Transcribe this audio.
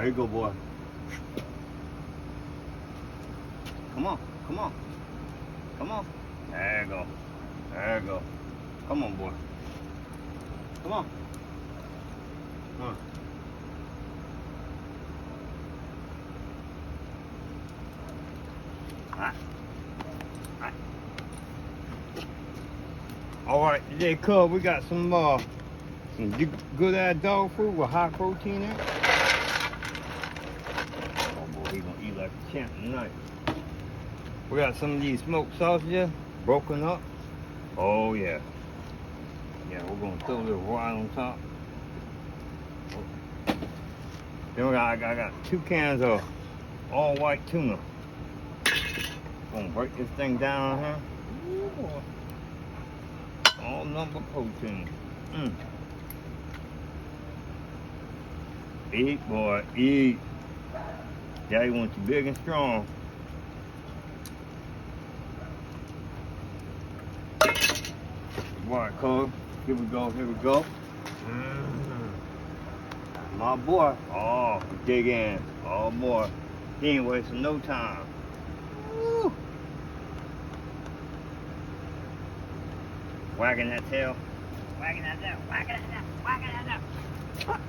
There you go, boy. Come on, come on. Come on. There you go. There you go. Come on, boy. Come on. Come on. All right, today, cuz, we got some good ass dog food with high protein in it. Oh boy, he gonna eat like a champ tonight. We got some of these smoked sausages broken up. Oh yeah. Yeah, we're gonna throw this right on top. Then I got 2 cans of all white tuna. Gonna break this thing down here. Ooh, boy. All number protein. Eat, boy, eat. Daddy wants you big and strong. Alright, cuz. Here we go, here we go. My boy. Oh, dig in. Oh boy. He ain't wasting no time. Woo. Wagging that tail. Wagging that tail. Wagging that tail. Wagging that tail.